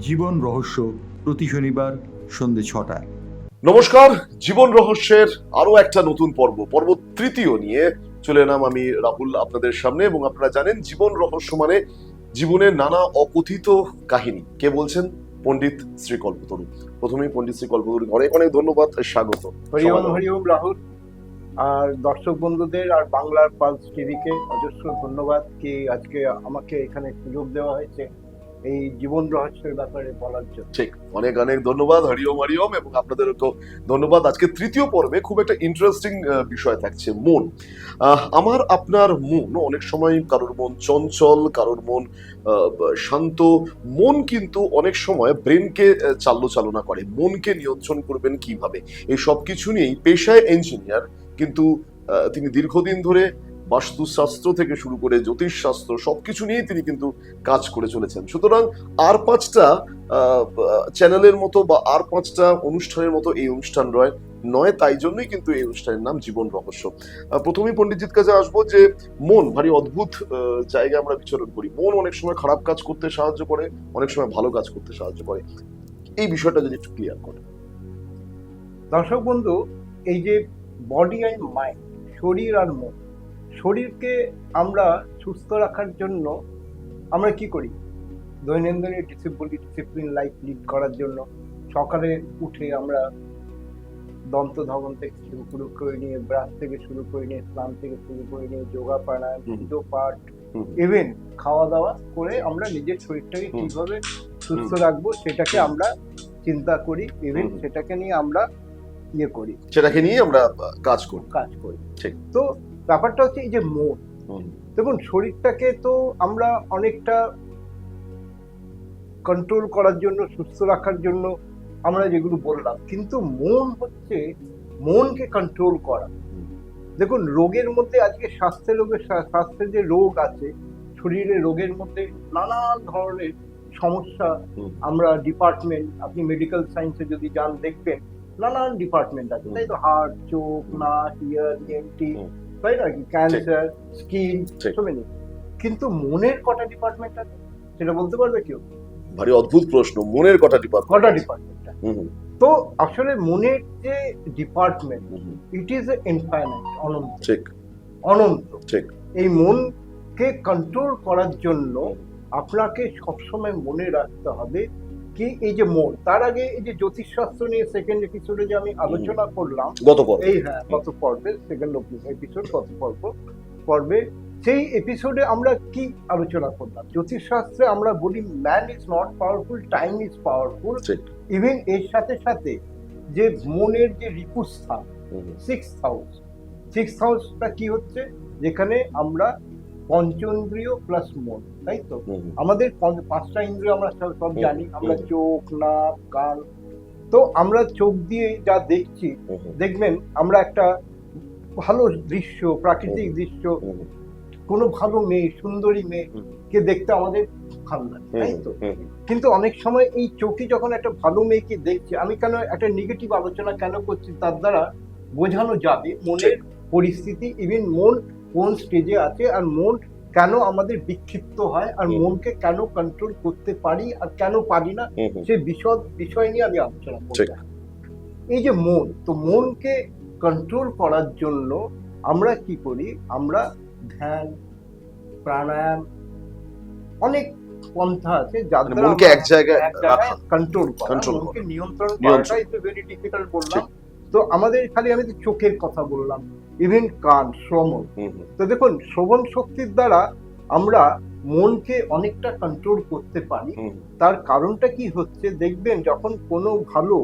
জীবন রহস্য প্রতি শনিবার সন্ধ্যে 6টায়। নমস্কার, জীবন রহস্যের আরো একটা নতুন পর্ব তৃতীয় নিয়ে চলে এলাম আমি রাহুল আপনাদের সামনে। এবং আপনারা জানেন জীবন রহস্য মানে জীবনের নানা অকথিত কাহিনী। কে বলছেন? পণ্ডিত শ্রী কল্পতরু। প্রথমেই পণ্ডিত শ্রী কল্পতরুকে অনেক অনেক ধন্যবাদ, স্বাগত। হরিওম রাহুল, আর দর্শক বন্ধুদের আর বাংলার পালস টিভিকে অজস্র ধন্যবাদ কি আজকে আমাকে এখানে সুযোগ দেওয়া হয়েছে এই জীবন রহস্যের ব্যাপারে বলার জন্য। ঠিক, অনেক অনেক ধন্যবাদ। হরিওম। এবং আপনাদেরকেও ধন্যবাদ। আজকে তৃতীয় পর্বে খুব একটা ইন্টারেস্টিং বিষয় থাকছে, মন। আমার আপনার মন অনেক সময়, কারোর মন চঞ্চল, কারোর মন শান্ত। মন কিন্তু অনেক সময় ব্রেনকে চালনা করে। মনকে নিয়ন্ত্রণ করবেন কিভাবে, এই সব কিছু নিয়েই পেশায় ইঞ্জিনিয়ার, কিন্তু তিনি দীর্ঘদিন ধরে বাস্তুশাস্ত্র থেকে শুরু করে জ্যোতিষশাস্ত্র সবকিছু নিয়েই তিনি কিন্তু কাজ করে চলেছেন। সুতরাং আর 5টা চ্যানেলের মতো বা আর 5টা অনুষ্ঠানের মতো এই অনুষ্ঠান নয়, তাই জন্যই কিন্তু এই অনুষ্ঠানের নাম জীবন রহস্য। প্রথমেই পণ্ডিতজির কাছে আসবো যে মন ভারী অদ্ভুত জায়গায় আমরা বিচরণ করি। মন অনেক সময় খারাপ কাজ করতে সাহায্য করে, অনেক সময় ভালো কাজ করতে সাহায্য করে। এই বিষয়টা যদি একটু ক্লিয়ার করে। দর্শক বন্ধু, এই যে বডি অ্যান্ড মাইন্ড, শরীর আর মন, শরীরকে আমরা সুস্থ রাখার জন্য আমরা কি করি? দৈনন্দিন ডিসিপ্লিন লাইফ লিড করার জন্য সকালে উঠে আমরা দন্ত ধাবন থেকে শুরু করে নিয়ে, ব্রাশ থেকে শুরু করে নিয়ে, স্নান থেকে শুরু করে নিয়ে, যোগা প্রাণায়াম, পুজো পাঠ, ইভেন খাওয়া দাওয়া করে আমরা নিজের শরীরটাকে কিভাবে সুস্থ রাখবো সেটাকে আমরা চিন্তা করি, ইভেন সেটাকে নিয়ে আমরা করি, সেটাকে নিয়ে আমরা কাজ করি। ঠিক। তো ব্যাপারটা হচ্ছে এই যে মন, দেখুন শরীরটাকে তো আমরা অনেকটা কন্ট্রোল করার জন্য, সুস্থ রাখার জন্য আমরা যেগুলো বললাম, কিন্তু মন হচ্ছে মনকে কন্ট্রোল করা। দেখুন রোগের মধ্যে আজকে স্বাস্থ্যের যে রোগ আছে, শরীরের রোগের মধ্যে নানান ধরনের সমস্যা। আমরা ডিপার্টমেন্ট, আপনি মেডিকেল সায়েন্সে যদি যান দেখবেন নানান ডিপার্টমেন্ট আছে, তাই তো? হার্ট, চোখ, নাক, ইয়ার, এনটি, তাই না? ক্যান্সার, স্কিন, কিন্তু মনের কটা ডিপার্টমেন্ট আছে সেটা বলতে পারবে কেউ? ভারী অদ্ভুত প্রশ্ন, মনের কটা ডিপার্টমেন্ট? তো আসলে মনের যে ডিপার্টমেন্ট, ইট ইজ ইনফাইনাইট, অনন্ত। ঠিক, অনন্ত। ঠিক। এই মনকে কন্ট্রোল করার জন্য আপনাকে সবসময় মনে রাখতে হবে কি এই যে মন। তার আগে এই যে জ্যোতিষশাস্ত্র নিয়ে সেকেন্ড এপিসোডে যে আমি আলোচনা করলাম, গত পর্বে সেকেন্ড এপিসোড, পর্বে সেই এপিসোডে আমরা কি আলোচনা করলাম? জ্যোতিষশাস্ত্রে আমরা বলি man is not powerful, time is powerful. Even এর সাথে সাথে যে মনের যে রিপুস্থান, সিক্স হাউসটা কি হচ্ছে? যেখানে আমরা পঞ্চেন্দ্রিয় প্লাস মন, তাই তো? আমাদের 5টা ইন্দ্রিয় আমরা সব জানি, আমরা চোখ, নাক, কান। তো আমরা চোখ দিয়ে যা দেখছি, দেখবেন আমরা একটা ভালো দৃশ্য, প্রাকৃতিক দৃশ্য, কোনো ভালো মেয়ে, সুন্দরী মেয়েকে দেখতে আমাদের ভালো লাগে, তাই তো? কিন্তু অনেক সময় এই চোখে যখন একটা ভালো মেয়েকে দেখছি, আমি কেন একটা নেগেটিভ আলোচনা কেন করছি, তার দ্বারা বোঝানো যাবে মনের পরিস্থিতি, ইভেন মন কোন স্টেজে আছে, আর মন কেন আমাদের বিক্ষিপ্ত হয়, আর মনকে কেন কন্ট্রোল করতে পারি আর কেন পারি না, সে বিষয় নিয়ে আমি আলোচনা করব। এই যে মন, তো মনকে কন্ট্রোল করার জন্য আমরা কি করি? আমরা ধ্যান, প্রাণায়াম, অনেক পন্থা আছে যার দ্বারা মনকে এক জায়গায় কন্ট্রোল করা, মনকে নিয়ন্ত্রণ করাটাই তো ভেরি ডিফিকাল্ট বললাম। তো আমাদের খালি আমি চোখের কথা বললাম, ইভেন কান, শ্রবণ। তো দেখুন শ্রবণ শক্তির দ্বারা আমরা মনকে অনেকটা কন্ট্রোল করতে পারি। তার কারণটা কি হচ্ছে? দেখবেন যখন কোনো ভালো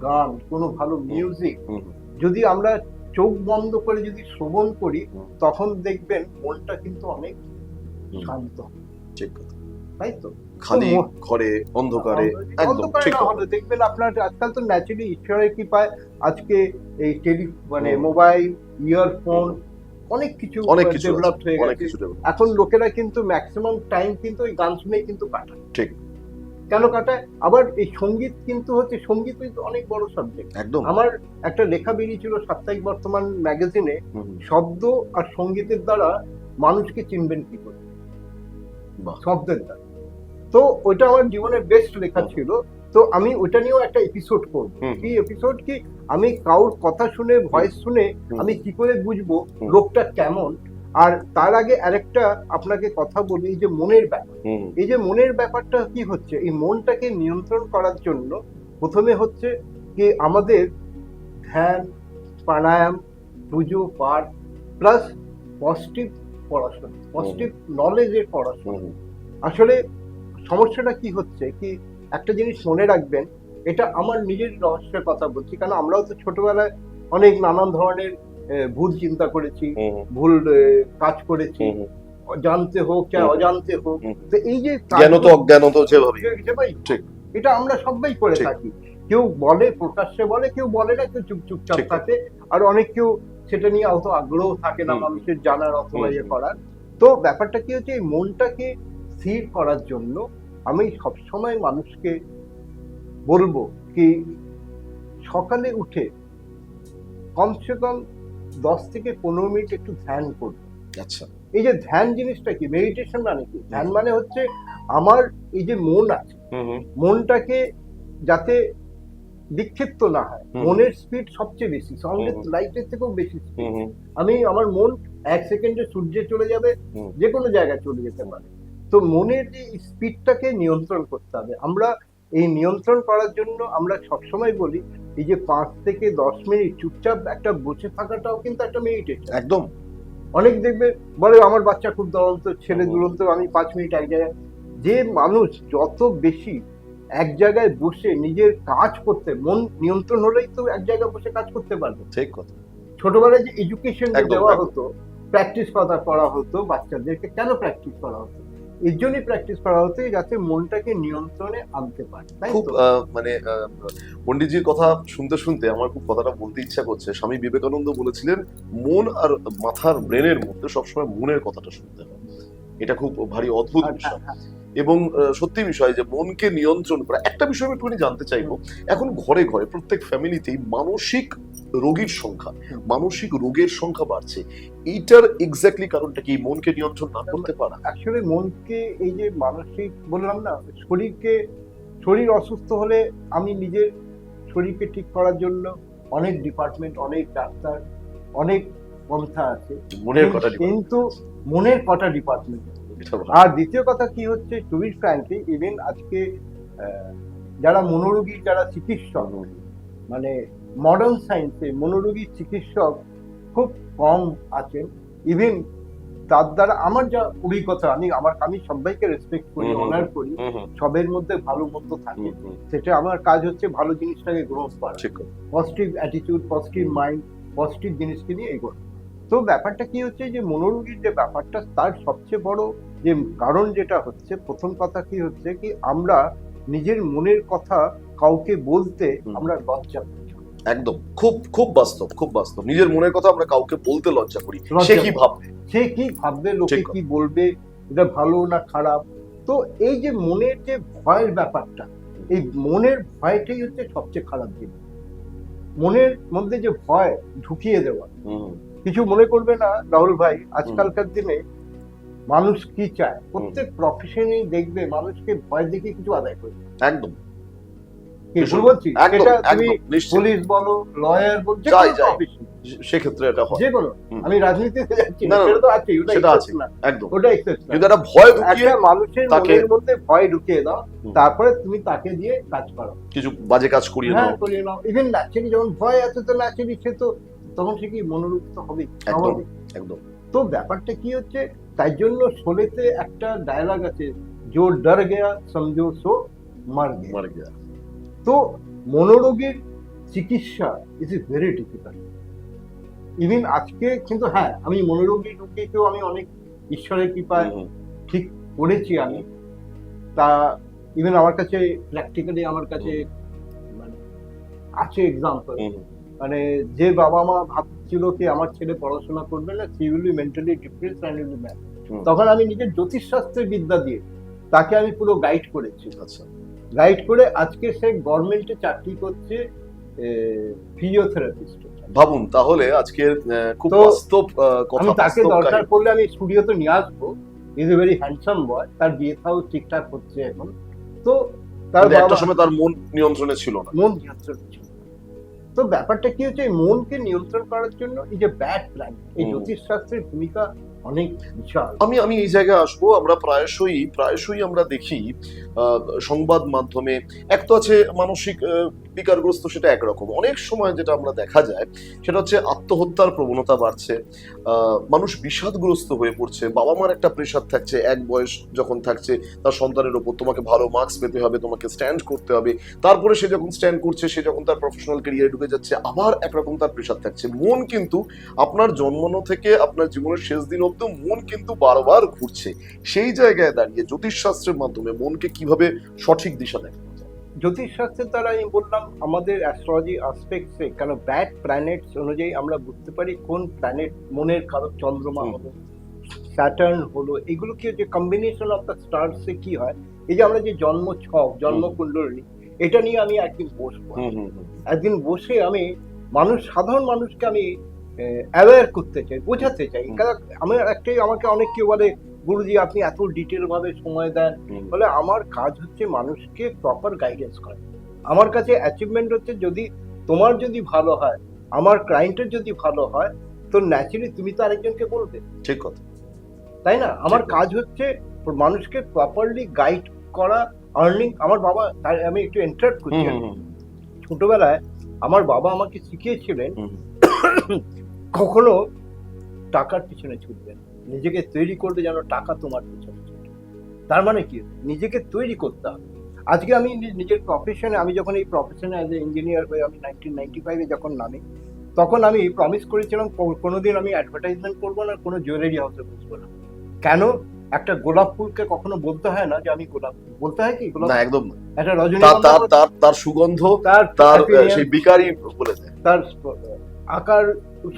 গান, কোনো ভালো মিউজিক যদি আমরা চোখ বন্ধ করে যদি শ্রবণ করি, তখন দেখবেন মনটা কিন্তু অনেক শান্ত, তাই তো? খালি ঘরে অন্ধকারে দেখবেন আপনার আজকাল তো ন্যাচারালি ঈশ্বরের কৃপায় আজকে এই মোবাইল, ইয়ারফোন, অনেক কিছু ডেভেলপ হয়ে গেছে। এখন লোকেরা কিন্তু ম্যাক্সিমাম টাইম কিন্তু ওই গান শুনেই কিন্তু কাটায়। ঠিক। কেন কাটায়? আবার এই সঙ্গীত কিন্তু হচ্ছে, সঙ্গীত কিন্তু অনেক বড় সাবজেক্ট। আমার একটা লেখা বেরিয়েছিল সাপ্তাহিক বর্তমান ম্যাগাজিনে, শব্দ আর সঙ্গীতের দ্বারা মানুষকে চিনবেন কি করে, শব্দের দ্বারা। তো ওইটা আমার জীবনের বেস্ট লেখা ছিল। তো আমি ওইটা নিয়েও একটা এপিসোড করব। কি এপিসোড? কি আমি কারোর কথা শুনে, ভয়েস শুনে আমি কি করে বুঝবো লোকটা কেমন। আর তার আগে আরেকটা আপনাকে কথা বলি, এই যে মনের ব্যাপার, এই যে মনের ব্যাপারটা কি হচ্ছে, এই মনটাকে নিয়ন্ত্রণ করার জন্য প্রথমে হচ্ছে কি আমাদের ধ্যান, প্রাণায়াম, পুজো পাঠ প্লাস পজিটিভ পড়াশোনা, পজিটিভ নলেজের পড়াশোনা। আসলে সমস্যাটা কি হচ্ছে কি, একটা জিনিস মনে রাখবেন, এটা আমার নিজের রহস্যের কথা বলছি, কারণ আমরাও তো ছোটবেলায় অনেক নানান ধরনের ভুল চিন্তা করেছি, ভুল কাজ করেছি, জানতে হোক চাই অজান্তে হোক। তো এই যে জ্ঞানত অজ্ঞানত যেভাবে, ঠিক, এটা আমরা সবাই করে থাকি। কেউ বলে, প্রকাশ্যে বলে, কেউ বলে না, কেউ চুপচাপ থাকে, আর অনেক কেউ সেটা নিয়ে অত আগ্রহ থাকে না মানুষের জানার অথবা ইয়ে করার। তো ব্যাপারটা কি হচ্ছে, এই মনটাকে স্থির করার জন্য আমি সবসময় মানুষকে বলবো কি সকালে উঠে কমসে কম 10 থেকে 15 মিনিট একটু ধ্যান করবে। আচ্ছা, এই যে ধ্যান জিনিসটা কি, মেডিটেশন মানে কি? ধ্যান মানে হচ্ছে আমার এই যে মন আছে, মনটাকে যাতে বিক্ষিপ্ত না হয়। মনের স্পিড সবচেয়ে বেশি, সাউন্ডের লাইটের থেকেও বেশি স্পিড। আমি আমার মন 1 সেকেন্ডে সূর্যে চলে যাবে, যে কোনো জায়গায় চলে যেতে পারে। তো মনের যে স্পিডটাকে নিয়ন্ত্রণ করতে হবে। আমরা এই নিয়ন্ত্রণ করার জন্য আমরা সবসময় বলি এই যে 5 থেকে 10 মিনিট চুপচাপ একটা বসে থাকাটাও কিন্তু একটা মেডিটেশন। একদম। অনেক দেখবে বলে আমার বাচ্চা খুব দুরন্ত, ছেলে দুরন্ত, আমি 5 মিনিট এক জায়গায়। যে মানুষ যত বেশি এক জায়গায় বসে নিজের কাজ করতে, মন নিয়ন্ত্রণ হলেই তো এক জায়গায় বসে কাজ করতে পারবে। ঠিক কথা। ছোটবেলায় যে এডুকেশন দেওয়া হতো, প্র্যাকটিস করা হতো বাচ্চাদেরকে, কেন প্র্যাকটিস করা হতো? এর জন্যই প্র্যাকটিস করা হতো যাতে মনটাকে নিয়ন্ত্রণে আনতে পারে। খুব মানে পণ্ডিতজির কথা শুনতে শুনতে আমার খুব কথাটা বলতে ইচ্ছা করছে। স্বামী বিবেকানন্দ বলেছিলেন, মন আর মাথার ব্রেনের মধ্যে সবসময় মনের কথাটা শুনতে হয়। এটা খুব ভারী অদ্ভুত বিষয় এবং সত্যি বিষয় যে মনকে নিয়ন্ত্রণ করা। একটা বিষয় আমি একটুখানি জানতে চাইবো, এখন ঘরে ঘরে প্রত্যেক ফ্যামিলিতেই মানসিক রোগীর সংখ্যা, মানসিক রোগের সংখ্যা বাড়ছে। এইটার এক্স্যাক্টলি কারণটা কি? মনকে নিয়ন্ত্রণ না করতে পারা? আসলে মনকে, এই যে মানসিক বললাম না, শরীর অসুস্থ হলে আমি নিজের শরীরকে ঠিক করার জন্য অনেক ডিপার্টমেন্ট, অনেক ডাক্তার, অনেক পন্থা আছে, কিন্তু মনের কটা ডিপার্টমেন্ট। আর দ্বিতীয় কথা কি হচ্ছে, টু বি ফ্র্যাঙ্কলি, ইভেন আজকে যারা মনোরোগীর যারা চিকিৎসক, মানে মডার্ন সায়েন্সে মনোরোগীর চিকিৎসক খুব কম আছেন। ইভেন তার দ্বারা আমার যা অভিজ্ঞতা, আমি সবাইকে রেসপেক্ট করি, অনার করি, সবের মধ্যে ভালো মন্দ থাকে, সেটা আমার কাজ হচ্ছে ভালো জিনিসটাকে গ্রহণ করা, positive attitude, positive mind, positive জিনিসকে নিয়ে এগোনো। তো ব্যাপারটা কি হচ্ছে যে মনোরোগীর যে ব্যাপারটা, তার সবচেয়ে বড় যে কারণ যেটা হচ্ছে, প্রথম কথা কি হচ্ছে কি আমরা নিজের মনের কথা কাউকে বলতে আমরা লজ্জা করি। একদম, খুব খুব বাস্তব, খুব বাস্তব। নিজের মনের কথা আমরা কাউকে বলতে লজ্জা করি। সে কি ভাববে, লোকে কি বলবে, এটা ভালো না খারাপ। তো এই যে মনের যে ভয়ের ব্যাপারটা, এই মনের ভয়টাই হচ্ছে সবচেয়ে খারাপ জিনিস। মনের মধ্যে যে ভয় ঢুকিয়ে দেওয়া। কিছু মনে করবে না রাহুল ভাই, আজকালকার দিনে মানুষ কি চায়, প্রত্যেক প্রফেশনেই দেখবে মানুষকে ভয় দেখে কিছু আদায় করে। একদম বলছি, পুলিশ বলো, লয়ার বলো, সেক্ষেত্রে এটা হয়। যে কোনো, আমি রাজনীতিতে যাচ্ছি না, সেটা তো আছে, সেটা আছে একদম। ওটা এক্সেপশন। যদি একটা ভয় ঢুকিয়ে, মানুষের মনের মধ্যে ভয় ঢুকিয়ে দাও, তারপরে তুমি তাকে দিয়ে কাজ করো, কিছু বাজে কাজ করিয়ে নাও। ইভেন ন্যাচারালি যখন ভয় আছে, তো ন্যাচারালি সে তো তখন সে কি মনোরূপ তো হবে। একদম। তো ব্যাপারটা কি হচ্ছে, তাই জন্য শোলেতে একটা ডায়লগ আছে, জো ডর গেয়া সমঝো সো মার গেয়া। তো মনোরোগীর চিকিৎসা is a very difficult. Even আজকে কিন্তু হ্যাঁ, আমি মনোরোগী রোগীকেও আমি অনেক ঈশ্বরের কৃপায় ঠিক করেছি আমি। তা ইভেন আমার কাছে প্র্যাকটিক্যালি আমার কাছে মানে আছে এক্সাম্পল। মানে যে বাবা মা ভাবছিল কি আমার ছেলে পড়াশোনা করবে না, she will be mentally depressed and will be mad, তখন আমি নিজের জ্যোতিষশাস্ত্রের বিদ্যা দিয়ে তাকে আমি পুরো গাইড করেছি। আচ্ছা, গাইড করে আজকে সে গভর্নমেন্টে চাকরি করছে ফিজিওথেরাপিস্ট। ভাবুন তাহলে আজকের খুব বাস্তব কথা। আমি তাকে দরকার পড়লে আমি স্টুডিওতে নিয়ে আসবো, is a very handsome boy, তার বিয়ে থাও ঠিকঠাক হচ্ছে এখন। তো তার কিন্তু একটা বাবা সময় তার মন নিয়ন্ত্রণে ছিল না। মন নিয়ন্ত্রণ ছিল। তো ব্যাপারটা কি হচ্ছে, এই মনকে নিয়ন্ত্রণ করার জন্য এই যে ব্যাড প্ল্যান, এই জ্যোতিষ শাস্ত্রের ভূমিকা অনেক বিশাল। আমি এই জায়গায় আসবো। আমরা প্রায়শই আমরা দেখি সংবাদ মাধ্যমে, এক তো আছে মানসিক বিকারগ্রস্ত, সেটা একরকম। অনেক সময় যেটা আমরা দেখা যায় সেটা হচ্ছে আত্মহত্যার প্রবণতা বাড়ছে, মানুষ বিষাদগ্রস্ত হয়ে পড়ছে, বাবা মার একটা প্রেশার থাকছে, এক বয়স যখন থাকছে তার সন্তানের ওপর, তোমাকে ভালো মার্কস পেতে হবে, তোমাকে স্ট্যান্ড করতে হবে। তারপরে সে যখন স্ট্যান্ড করছে, সে যখন তার প্রফেশনাল ক্যারিয়ারে ঢুকে যাচ্ছে, আবার একরকম তার প্রেশার থাকছে। মন কিন্তু আপনার জন্মানো থেকে আপনার জীবনের শেষ দিন অব্দি মন কিন্তু বারবার ঘুরছে। সেই জায়গায় দাঁড়িয়ে জ্যোতিষশাস্ত্রের মাধ্যমে মনকে কিভাবে সঠিক দিশা দেখানো যায়? জ্যোতিষ শাস্ত্রের দ্বারা আমি বললাম আমাদের অ্যাস্ট্রোলজি আসপেক্টসে, কেন ব্যাড প্ল্যানেটস অনুযায়ী আমরা বুঝতে পারি কোন প্ল্যানেট মনের কারক, চন্দ্রমা হলো, স্যাটার্ন হলো, এগুলো কি যে কম্বিনেশন অফ দ্য স্টারসে কি হয়। এই যে আমরা যে জন্ম ছক, জন্ম কুণ্ডলী, এটা নিয়ে আমি একদিন বসবো। একদিন বসে আমি সাধারণ মানুষকে আমি অ্যাওয়্যার করতে চাই, বোঝাতে চাই। কারণ আমাকে অনেক কেউ বলে, গুরুজি আপনি এত ডিটেল ভাবে সময় দেন, বলে আমার কাজ হচ্ছে মানুষকে প্রপার গাইডেন্স করা। আমার কাছে অ্যাচিভমেন্ট হচ্ছে, যদি তোমার যদি ভালো হয়, আমার ক্লায়েন্টের যদি ভালো হয়, তো ন্যাচারালি তুমি তো আরেকজনকে বলবে, ঠিক কথা, তাই না? আমার কাজ হচ্ছে মানুষকে প্রপারলি গাইড করা, আর্নিং। আমার বাবা, আমি একটু ইন্টারাপ্ট করছি, ছোটবেলায় আমার বাবা আমাকে শিখিয়েছিলেন কখনো টাকার পিছনে ছুটবেন, নিজেকে তৈরি করবে যেন টাকা তোমার পিছনে ছুটে। তার মানে কি, নিজেকে তৈরি করতে হবে। আজকে আমি নিজের প্রফেশনে, আমি যখন এই প্রফেশনে অ্যাজ এ ইঞ্জিনিয়ার হয়ে আমি 1995-এ যখন নামি, তখন আমি প্রমিস করেছিলাম কোনোদিন আমি অ্যাডভার্টাইজমেন্ট করবো না, কোনো জুয়েলারি হাউসে বসবো না। কেন? একটা গোলাপ ফুলকে কখনো বলতে হয় না যে আমি গোলাপ ফুল, বলতে হয় কি গোলাপ? না, একদম না। একটা রজনীগন্ধা, তার সুগন্ধ, তার সেই বিকারি বলে দেয়, তার আকার,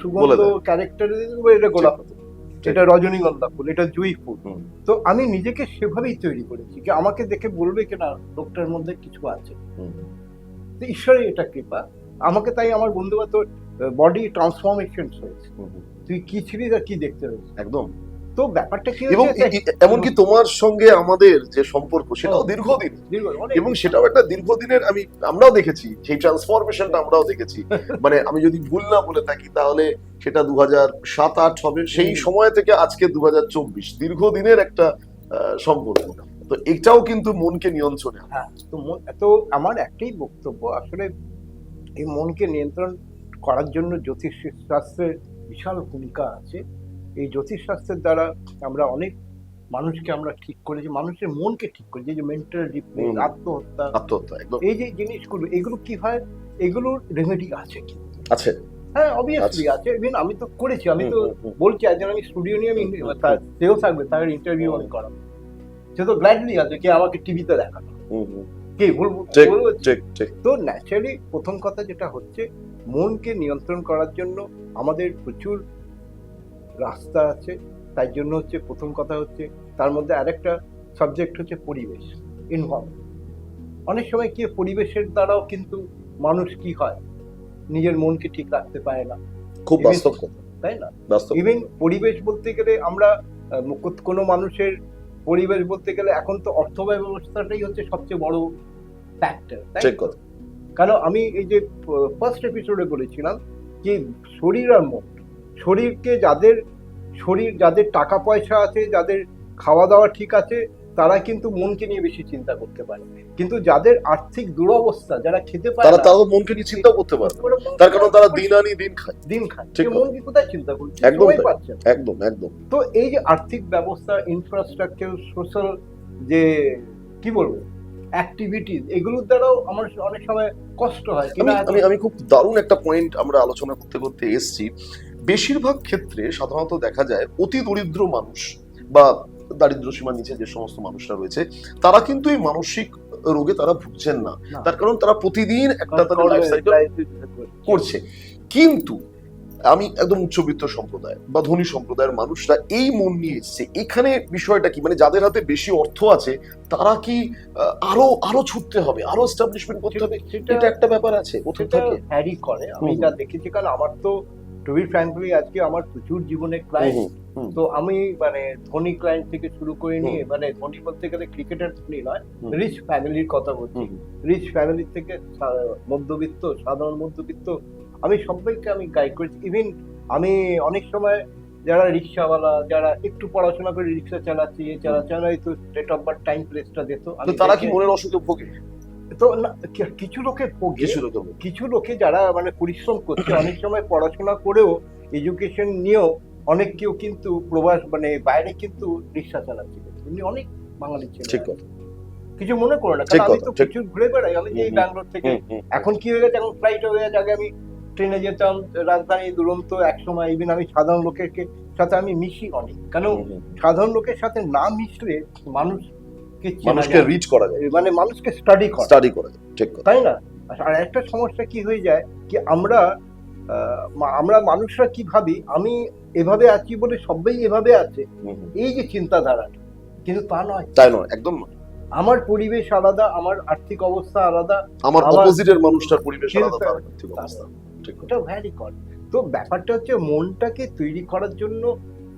সুগন্ধ, ক্যারেক্টার, এটা গোলাপ ফুল, এটা রজনীগন্ধা ফুল, এটা জুঁই ফুল। তো আমি নিজেকে সেভাবেই তৈরি করেছি, কি আমাকে দেখে বলবে কিনা লোকটার মধ্যে কিছু আছে। তো ঈশ্বরের এটা কৃপা আমাকে, তাই আমার বন্ধু তোর বডি ট্রান্সফরমেশন হয়েছে, তুই কি ছিলি আর কি দেখতে হয়েছে একদম। তো ব্যাপারটা কি, এবং এমনকি তোমার সঙ্গে আমাদের যে সম্পর্ক সেটাও দীর্ঘদিন, এবং সেটাও একটা দীর্ঘদিনের, আমরাও দেখেছি সেই ট্রান্সফরমেশনটা, আমরাও দেখেছি। মানে আমি যদি ভুল না বলে থাকি তাহলে সেটা 2007-08 হবে, সেই সময় থেকে আজকে 2024, দীর্ঘদিনের একটা সম্পর্ক। তো এটাও কিন্তু মনকে নিয়ন্ত্রণে। হ্যাঁ, তো আমার একটাই বক্তব্য, আসলে এই মনকে নিয়ন্ত্রণ করার জন্য জ্যোতিষ শাস্ত্রের বিশাল ভূমিকা আছে। এই জ্যোতিষ শাস্ত্রের দ্বারা আমরা অনেক মানুষকে আমরা ঠিক করেছি, মানুষের মনকে ঠিক করেছি। যে মেন্টাল ডিপ্রেশন, আত্মহত্যা, এই যে জিনিসগুলো, এগুলো কি হয়, এগুলোর রেমেডি আছে কি? আছে, হ্যাঁ, অবভিয়াসলি আছে। ইভেন আমি তো করেছি, আমি তো বলছি, একজন আমি স্টুডিও নিয়ে আমি সেও থাকবে, তার ইন্টারভিউ আমি করাবো, সে তো গ্ল্যাডলি আছে কি আমাকে টিভিতে দেখানো, কি বলবো। তো ন্যাচারালি প্রথম কথা যেটা হচ্ছে, মনকে নিয়ন্ত্রণ করার জন্য আমাদের প্রচুর রাস্তা আছে। তাই জন্য হচ্ছে প্রথম কথা হচ্ছে, তার মধ্যে আরেকটা সাবজেক্ট হচ্ছে পরিবেশ, ইনভলভ। অনেক সময় কি পরিবেশের দ্বারাও কিন্তু মানুষ কি হয়, নিজের মনকে ঠিক রাখতে পারে না। খুব বাস্তব কথা, তাই না? ইভেন পরিবেশ বলতে গেলে আমরা কোনো মানুষের পরিবেশ বলতে গেলে এখন তো অর্থ ব্যবস্থাটাই হচ্ছে সবচেয়ে বড় ফ্যাক্টর, তাই না? কারণ আমি এই যে ফার্স্ট এপিসোডে বলেছিলাম যে শরীর আর মন, যাদের টাকা পয়সা আছে, যাদের খাওয়া দাওয়া ঠিক আছে, তারা কিন্তু মনকে নিয়ে বেশি চিন্তা করতে পারে। কিন্তু যাদের আর্থিক দুরবস্থা, যারা খেতে পারে না, তারা মনকে নিয়ে চিন্তা করতে পারে, তার কারণ তারা দিন আনি দিন খায়। মনকে কোথায় চিন্তা করছে? একদম। তো এই যে আর্থিক ব্যবস্থা, ইনফ্রাস্ট্রাকচার, সোশ্যাল যে কি বলবো অ্যাক্টিভিটিস, এগুলোর দ্বারাও আমার অনেক সময় কষ্ট হয়। আমি খুব দারুণ একটা পয়েন্ট আমরা আলোচনা করতে এসেছি। বেশিরভাগ ক্ষেত্রে সাধারণত দেখা যায় অতি দরিদ্র মানুষ বা দারিদ্র সীমার নিচে যে সমস্ত মানুষরা রয়েছে, তারা কিন্তু এই মানসিক রোগে তারা ভুগছেন না। তার কারণ তারা প্রতিদিন একটা তাদের লাইফ সাইকেল করছে। কিন্তু আমি একদম উচ্চবিত্ত সম্প্রদায় বা ধনী সম্প্রদায়ের মানুষরা এই মন নিয়ে এসছে, এখানে বিষয়টা কি, মানে যাদের হাতে বেশি অর্থ আছে তারা কি আরো ছুটতে হবে, আরো এস্টাবলিশমেন্ট করতে হবে, এটা একটা ব্যাপার আছে কোথাও থেকে হ্যারি করে। আমি যা দেখেছি, কারণ আমার তো টু বি ফ্র্যাঙ্কলি আজকে আমার প্রচুর জীবনে ক্লায়েন্ট তো আমি মানে ধনী ক্লায়েন্ট থেকে শুরু করে নিয়ে মানে ধনী বলতে গেলে ক্রিকেটার ধনী নয়, রিচ ফ্যামিলির কথা বলছি। রিচ ফ্যামিলি থেকে মধ্যবিত্ত, সাধারণ মধ্যবিত্ত, আমি সবাইকে আমি গাইড করেছি। ইভেন আমি অনেক সময় যারা রিক্সাওয়ালা, যারা একটু পড়াশোনা করে রিক্সা চালাচ্ছে, তো ডেট অফ বার্থ, টাইম, প্লেসটা দিত। তো তারা কি মনের অসুখে ভোগে? তো না, কিছু লোকে ভোগে, কিছু লোকে যারা মানে পরিশ্রম করছে, অনেক সময় পড়াশোনা করেও, এডুকেশন নিয়েও অনেক কেউ কিন্তু প্রবাস মানে বাইরে কিন্তু রিক্সা চালাচ্ছে, এমনি অনেক বাঙালি ছেলে। ঠিক কথা, কিছু মনে করো না, কারণ আমি তো প্রচুর ঘুরে বেড়াই। আমি যে ব্যাঙ্গালোর থেকে, এখন কি হয়ে গেছে, এখন ফ্লাইট হয়ে গেছে, আগে আমি ট্রেনে যেতাম, রাজধানী দুরন্ত, একসময় ইভেন আমি সাধারণ লোকের সাথে আমি মিশি অনেক, কেন সাধারণ লোকের সাথে না মিশলে মানুষকে রিচ করা যায়, মানে মানুষকে স্টাডি করা যায়, ঠিক কথা, তাই না? আর একটা সমস্যা কি হয়ে যায় কি, আমরা মানুষরা কি ভাবি, আমি এভাবে আছি বলে সবাই এভাবে আছে, এই যে চিন্তাধারাটা, কিন্তু তা নয়, তাই নয়, একদম নয়। আমার পরিবেশ আলাদা, আমার আর্থিক অবস্থা আলাদা, আমার অপোজিটের মানুষটার পরিবেশ আলাদা, তার আর্থিক অবস্থা, ঠিক এটা ভ্যারি করে। তো ব্যাপারটা হচ্ছে মনটাকে তৈরি করার জন্য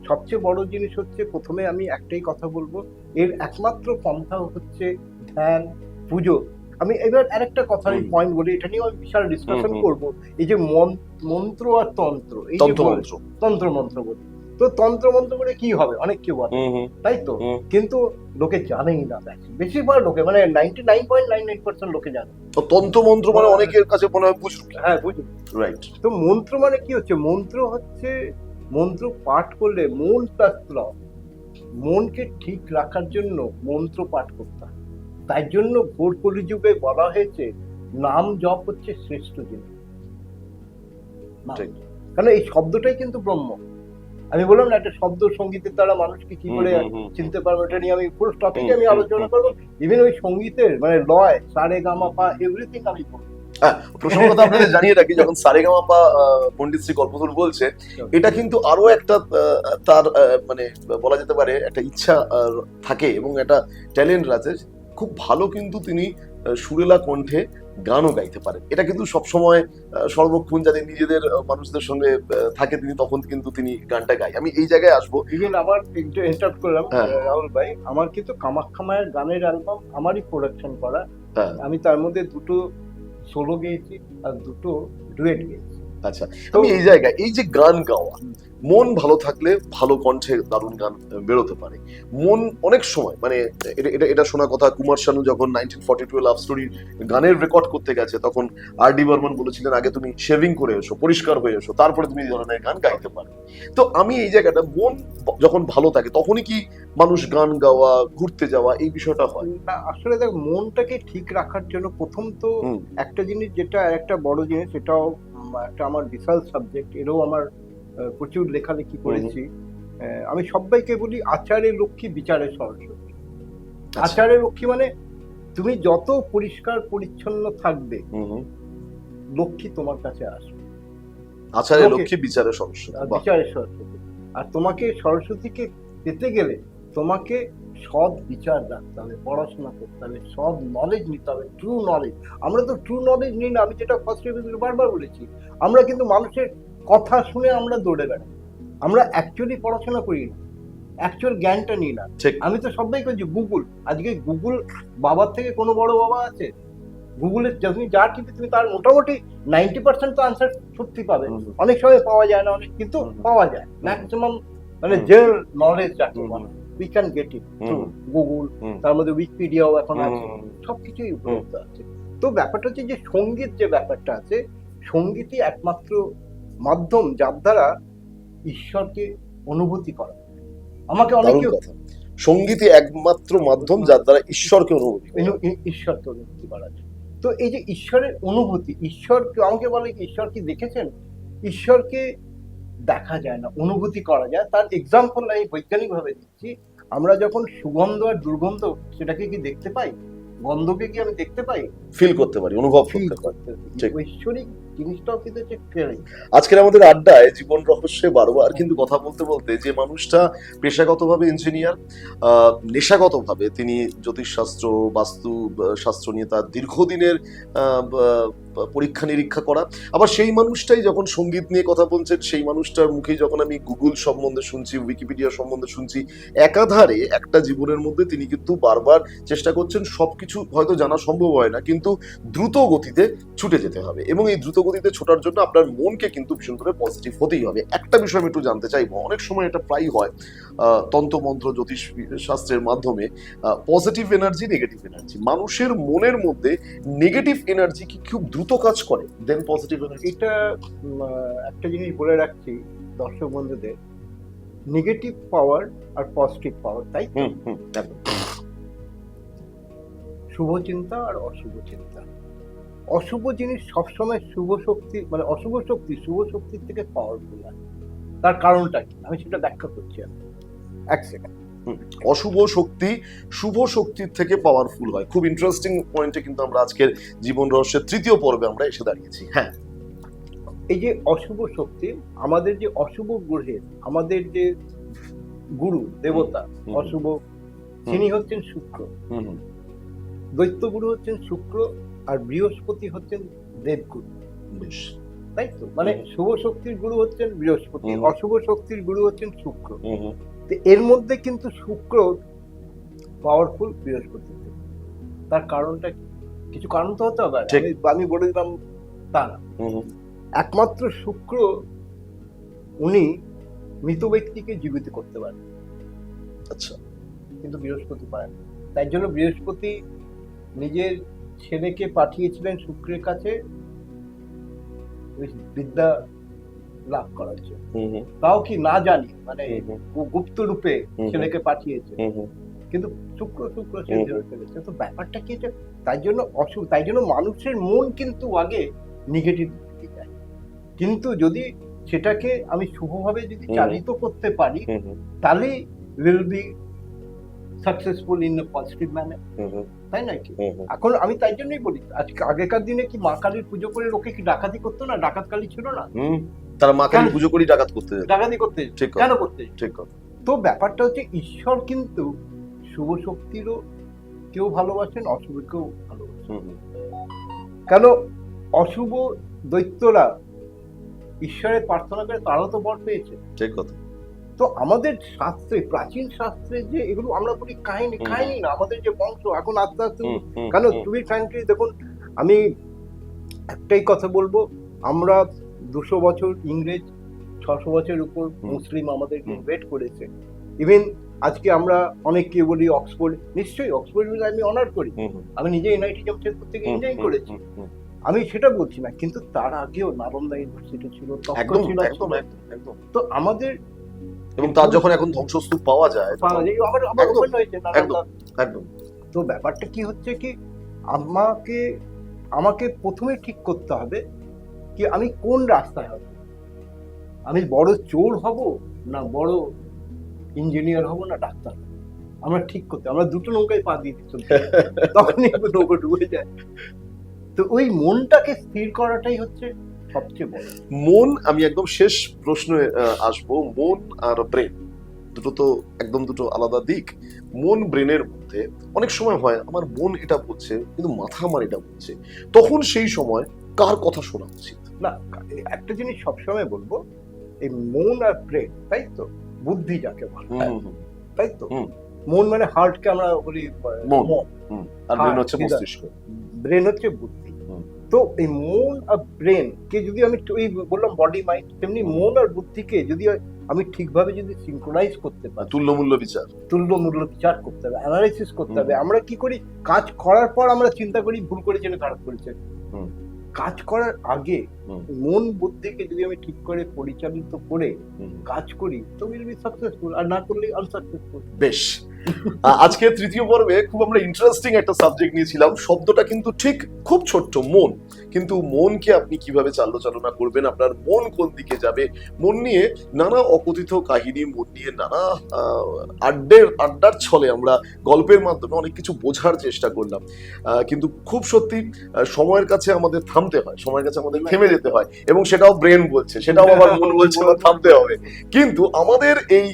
সবচেয়ে বড় জিনিস হচ্ছে, প্রথমে আমি একটাই কথা বলবো, এর একমাত্র পন্থা হচ্ছে ধ্যান, পুজো। আমি এবার আরেকটা কথা পয়েন্ট বলি, এটা নিয়ে আমি বিশাল ডিসকাশন করবো। এই যে মন্ত্র আর তন্ত্র, এই যে তন্ত্র মন্ত্র বলি, তো তন্ত্র মন্ত্র করে কি হবে, অনেক কেউ বলে, তাই তো, কিন্তু লোকে জানেই না, বেশিরভাগ লোকে মানে 99.99% লোকে জানে। তো তন্ত্র মন্ত্র মানে অনেকের কাছে মনে হয় বুঝুক, হ্যাঁ বুঝুক, রাইট। তো মন্ত্র মানে কি হচ্ছে, মন্ত্র হচ্ছে, মন্ত্র পাঠ করলে মন প্লাস প্লস, মনকে ঠিক রাখার জন্য মন্ত্র পাঠ করতে হয়। তাই জন্য ঘোর কলিযুগে বলা হয়েছে নাম জপ হচ্ছে শ্রেষ্ঠ জিনিস, কারণ এই শব্দটাই কিন্তু ব্রহ্ম। আমি বললাম না, একটা শব্দ সঙ্গীতের দ্বারা মানুষকে কি করে চিনতে পারবো, এটা নিয়ে আমি পুরো টপিকে আমি আলোচনা করবো। ইভেন ওই সঙ্গীতের মানে লয়, সারে গামা পা, এভরিথিং আমি বলবো। প্রসঙ্গত আপনাদের জানিয়ে রাখি, যখন সারেগামাপা পণ্ডিত শ্রী কল্পতরু বলছে, এটা কিন্তু আরো একটা তার মানে বলা যেতে পারে একটা ইচ্ছা থাকে এবং একটা ট্যালেন্ট আছে, খুব ভালো কিন্তু তিনি সুরেলা কণ্ঠে গানও গাইতে পারেন। এটা কিন্তু সবসময় সর্বক্ষণ যাদের নিজেদের মানুষদের সঙ্গে থাকে তিনি, তখন কিন্তু তিনি গানটা গায়। আমি এই জায়গায় আসবো, ইভেন আবার ইন্টারাপ্ট করলাম রাহুল ভাই, আমার কিন্তু কামাখ্যা মায়ের গানের অ্যালবাম আমারই প্রোডাকশন করা, আমি তার মধ্যে দুটো সোলো গেয়েছি আর দুটো ডুয়েট গেয়েছি। আচ্ছা, আমি এই জায়গায় এই যে গান গাওয়া, মন ভালো থাকলে ভালো কণ্ঠে দারুণ গান বেরোতে পারে। মন অনেক সময় মানে এটা শোনা কথা, কুমার শানু যখন 1942 লাভ স্টোরি গানের রেকর্ড করতে গেছে, তখন আর ডি বর্মন বলেছিলেন, আগে তুমি শেভিং করে এসো, পরিষ্কার হয়ে এসো, তারপরে তুমি এই ধরনের গান গাইতে পারো। তো আমি এই জায়গাটা, মন যখন ভালো থাকে তখনই কি মানুষ গান গাওয়া, ঘুরতে যাওয়া, এই বিষয়টা হয় না? আসলে দেখ, মনটাকে ঠিক রাখার জন্য প্রথম তো একটা জিনিস, যেটা একটা বড় জিনিস, এটাও একটা আমার বিশাল সাবজেক্ট, এরও আমার প্রচুর লেখালেখি করেছি। আমি সবাইকে বলি, আচারে লক্ষ্মী বিচারে সরস্বতী। আচারে লক্ষ্মী মানে তুমি যত পরিষ্কার পরিচ্ছন্ন থাকবে, লক্ষ্মী তোমার কাছে আসবে। আচারে লক্ষ্মী বিচারে সরস্বতী, বিচারে সরস্বতী। আর তোমাকে সরস্বতীকে পেতে গেলে তোমাকে সৎ বিচার রাখতে হবে, পড়াশোনা করতে হবে, সৎ নলেজ নিতে হবে, ট্রু নলেজ। আমরা তো ট্রু নলেজ নিই না, আমি যেটা ফার্স্ট এপিসোডে বারবার বলেছি, আমরা কিন্তু মানুষের কথা শুনে আমরা দৌড়ে বেড়াই, আমরা অ্যাকচুয়ালি পড়াশোনা করি না, অ্যাকচুয়াল জ্ঞানটা নিই না। আমি তো সবাই করছি গুগল, আজকে গুগল বাবার থেকে কোনো বড় বাবা আছে? গুগলের তুমি যা টিপে তুমি তার মোটামুটি 90% তো আনসার সত্যি পাবে, অনেক সময় পাওয়া যায় না, অনেক কিন্তু পাওয়া যায় ম্যাক্সিমাম, মানে যে নলেজ যাকে বলে we can get it through Google, তার মধ্যে উইকিপিডিয়াও এখন আছে, সবকিছুই উপলব্ধ আছে। তো ব্যাপারটা হচ্ছে যে সঙ্গীত যে ব্যাপারটা আছে, সঙ্গীতই একমাত্র মাধ্যম যার দ্বারা ঈশ্বরকে অনুভূতি করা। আমাকে অনেকে, সঙ্গীতই একমাত্র মাধ্যম যার দ্বারা ঈশ্বরকে অনুভূতি করা যায়। তো এই যে ঈশ্বরের অনুভূতি, ঈশ্বরকে আমাকে বলে ঈশ্বর কি দেখেছেন? ঈশ্বরকে দেখা যায় না, অনুভূতি করা যায়। তার এক্সাম্পল আমি বৈজ্ঞানিক ভাবে দিচ্ছি। আমরা যখন সুগন্ধ আর দুর্গন্ধ, সেটাকে কি দেখতে পাই? গন্ধকে কি আমি দেখতে পাই? ফিল করতে পারি, অনুভব করতে পারি। ঐশ্বরিক জিনিসটাও কিন্তু আজকের আমাদের আড্ডায় জীবন রহস্যে বারবার কিন্তু কথা বলতে বলতে, যে মানুষটা পেশাগতভাবে ইঞ্জিনিয়ার, নেশাগতভাবে তিনি জ্যোতিষশাস্ত্র, বাস্তু শাস্ত্র নিয়ে তার দীর্ঘদিনের পরীক্ষা নিরীক্ষা করা। আবার সেই মানুষটাই যখন সঙ্গীত নিয়ে কথা বলছেন, সেই মানুষটার মুখে যখন আমি গুগল সম্বন্ধে শুনছি, উইকিপিডিয়া সম্বন্ধে শুনছি, একাধারে একটা জীবনের মধ্যে তিনি কিন্তু বারবার চেষ্টা করছেন সবকিছু হয়তো জানা সম্ভব হয় না, কিন্তু দ্রুত গতিতে ছুটে যেতে হবে, এবং এই দ্রুত গতিতে ছোটার জন্য আপনার মনকে কিন্তু ভীষণ করে পজিটিভ হতেই হবে। একটা বিষয় আমি একটু জানতে চাইবো, অনেক সময় এটা প্রায় হয় তন্ত্রমন্ত্র জ্যোতিষ শাস্ত্রের মাধ্যমে, পজিটিভ এনার্জি, নেগেটিভ এনার্জি, মানুষের মনের মধ্যে নেগেটিভ এনার্জি কি খুব দ্রুত কাজ করে দেন পজিটিভ এনার্জি? এটা একটা জিনিস বলে রাখছি দর্শক বন্ধুদের, নেগেটিভ পাওয়ার আর পজিটিভ পাওয়ার, তাই তো? শুভ চিন্তা আর অশুভ চিন্তা। অশুভ জিনিস সবসময় শুভ শক্তি, মানে অশুভ শক্তি শুভ শক্তির থেকে পাওয়ারফুল হয়। তার কারণটা কি আমি সেটা ব্যাখ্যা করছি। আমি এক সেকেন্ড। অশুভ শক্তি শুভ শক্তির থেকে পাওয়ারফুল হয়, খুব ইন্টারেস্টিং পয়েন্টে কিন্তু আমরা আজকের জীবন রহস্যের তৃতীয় পর্বে আমরা এসে দাঁড়িয়েছি। হ্যাঁ, এই যে অশুভ শক্তি, আমাদের যে অশুভ গ্রহের, আমাদের যে গুরু দেবতা অশুভ, তিনি হচ্ছেন শুক্র। দৈত্যগুরু হচ্ছেন শুক্র, আর বৃহস্পতি হচ্ছেন দেবগুরু। বেশ, তাই তো? মানে শুভ শক্তির গুরু হচ্ছেন বৃহস্পতি, অশুভ শক্তির গুরু হচ্ছেন শুক্র। তো এর মধ্যে কিন্তু শুক্র পাওয়ারফুল বৃহস্পতি। তার কারণটা কি? কিছু কারণ তো হতে হবে, আমি বলে দিলাম তা না। একমাত্র শুক্র উনি মৃত ব্যক্তিকে জীবিত করতে পারেন, আচ্ছা, কিন্তু বৃহস্পতি পারেন। তাই জন্য বৃহস্পতি নিজের ছেলেকে পাঠিয়েছিলেন শুক্রের কাছে বিদ্যা লাভ করার জন্য, তাও কি না জানি, মানে গুপ্ত রূপে ছেলেকে পাঠিয়েছে, কিন্তু শুক্র সিদ্ধ হয়ে ফেলেছে। তো ব্যাপারটা কি? তাই জন্য তাই জন্য মানুষের মন কিন্তু আগে নেগেটিভ দিকে যায়, কিন্তু যদি সেটাকে আমি শুভভাবে যদি চালিত করতে পারি, তাহলে will be successful in a positive manner, তাই না? কি এখন আমি তাই জন্যই বলি, আজকে আগেকার দিনে কি মা কালীর পুজো করে লোকে কি ডাকাতি করতো না? ডাকাত কালী ছিল না? তারা মা কালী পুজো করি ডাকাতি করতে কেন করতে? ঠিক কথা। তো ব্যাপারটা হচ্ছে, ঈশ্বর কিন্তু শুভ শক্তিরও কেউ ভালোবাসেন, অশুভকেও ভালোবাসেন। কেন অশুভ দৈত্যরা ঈশ্বরের প্রার্থনা করে তারাও তো বর পেয়েছে। ঠিক কথা। তো আমাদের শাস্ত্রে, প্রাচীন শাস্ত্রে যে এগুলো আমরা বলি কাহিনী না, আমাদের যে বংশ এখন আস্তে আস্তে, কেন তুমি ফ্র্যাঙ্কলি দেখুন, আমি একটাই কথা বলবো, আমরা 200 বছর ইংরেজ, 600 বছর উপর মুসলিম আমাদেরকে ইনভেট করেছে। ইভেন আজকে আমরা অনেককে বলি অক্সফোর্ড, নিশ্চয়ই অক্সফোর্ড আমি অনার করি, আমি নিজে এনআইটি জামশেদপুর থেকে ইঞ্জিনিয়ারিং করেছি, আমি সেটা বলছি না, কিন্তু তার আগেও নালন্দা ইউনিভার্সিটি ছিল, তো আমাদের, এবং তার যখন এখন ধ্বংসস্তূপ পাওয়া যায় আবার ওপেন হয়েছে নালন্দা। তো ব্যাপারটা কি হচ্ছে কি, আমাকে প্রথমে ঠিক করতে হবে কি আমি কোন রাস্তায় হব, আমি বড় চোর হব না বড় ইঞ্জিনিয়ার হব না ডাক্তার হব, আমরা ঠিক করতে, আমরা দুটো নৌকায় পা দিয়ে দিচ্ছি, তখনই নৌকা ডুবে যায়। তো ওই মনটাকে স্থির করাটাই হচ্ছে সবচেয়ে বড়। মন, আমি একদম শেষ প্রশ্নে আসবো, মন আর ব্রেন দুটো তো একদম দুটো আলাদা দিক। মন ব্রেনের মধ্যে অনেক সময় হয় আমার মন এটা বলছে কিন্তু মাথা আমার এটা বলছে, তখন সেই সময় কার কথা শোনা উচিত? না, একটা জিনিস সবসময় বলবো, এই মন আর ব্রেন, তাই তো, বুদ্ধি যাকে বলে, তাই তো, মন মানে হার্টকে আমরা বলি মন, আর ব্রেন হচ্ছে মস্তিষ্ক, ব্রেন হচ্ছে বুদ্ধি। তো এই মন আর ব্রেন কে যদি আমি ওই বললাম বডি মাইন্ড, তেমনি মন আর বুদ্ধিকে যদি আমি ঠিকভাবে যদি সিনক্রোনাইজ করতে পারি, তুল্যমূল্য বিচার করতে হবে, অ্যানালাইসিস করতে হবে। আমরা কি করি, কাজ করার পর আমরা চিন্তা করি ভুল করেছে না খারাপ করেছে, কাজ করার আগে মন বুদ্ধিকে যদি আমি ঠিক করে পরিচালিত করে কাজ করি তো উইল বি সাকসেসফুল, আর না করলে আনসাকসেসফুল। বেশ, আজকে তৃতীয় পর্বে খুব আমরা ইন্টারেস্টিং একটা সাবজেক্ট নিয়েছিলাম, শব্দটা কিন্তু ঠিক খুব ছোট্ট, মন, কিন্তু মনকে আপনি কিভাবে চালনা করবেন, আপনার মন কোন দিকে যাবে, মন নিয়ে নানা অকথিত কাহিনী, মন নিয়ে নানা আড্ডার ছলে আমরা গল্পের মাধ্যমে অনেক কিছু বোঝার চেষ্টা করলাম, কিন্তু খুব সত্যি সময়ের কাছে আমাদের থামতে হয়, সময়ের কাছে আমাদের থেমে যেতে হয়, এবং সেটাও ব্রেন বলছে, সেটাও আমার মন বলছে না থামতে হবে। কিন্তু আমাদের এই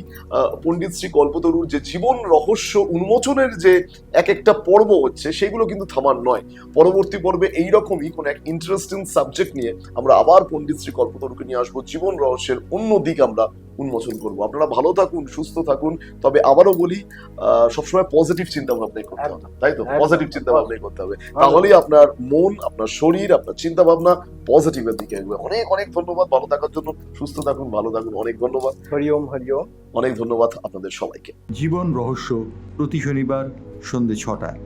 পণ্ডিত শ্রী কল্পতরুর যে জীবন রহস্য উন্মোচনের যে এক একটা পর্ব হচ্ছে সেগুলো কিন্তু থামার নয়। পরবর্তী পর্বে এইরকমই কোন এক ইন্টারেস্টিং সাবজেক্ট নিয়ে আমরা আবার পণ্ডিত শ্রী কল্পতরুকে নিয়ে আসবো, জীবন রহস্যের অন্য দিক আমরা উন্মোচন করব। আপনারা ভালো থাকুন, সুস্থ থাকুন, তবে আবারও বলি সবসময় পজিটিভ চিন্তা ভাবনাই করতে হবে, তাই তো? পজিটিভ চিন্তা ভাবনাই করতে হবে, তাহলেই আপনার মন, আপনার শরীর, আপনার চিন্তা ভাবনা পজিটিভের দিকে এগোবে। অনেক অনেক ধন্যবাদ ভালো থাকার জন্য। সুস্থ থাকুন, ভালো থাকুন, অনেক ধন্যবাদ। হরি ওম, হরি ওম। অনেক ধন্যবাদ আপনাদের সবাইকে। জীবন রহস্য প্রতি শনিবার সন্ধ্যে 6টায়।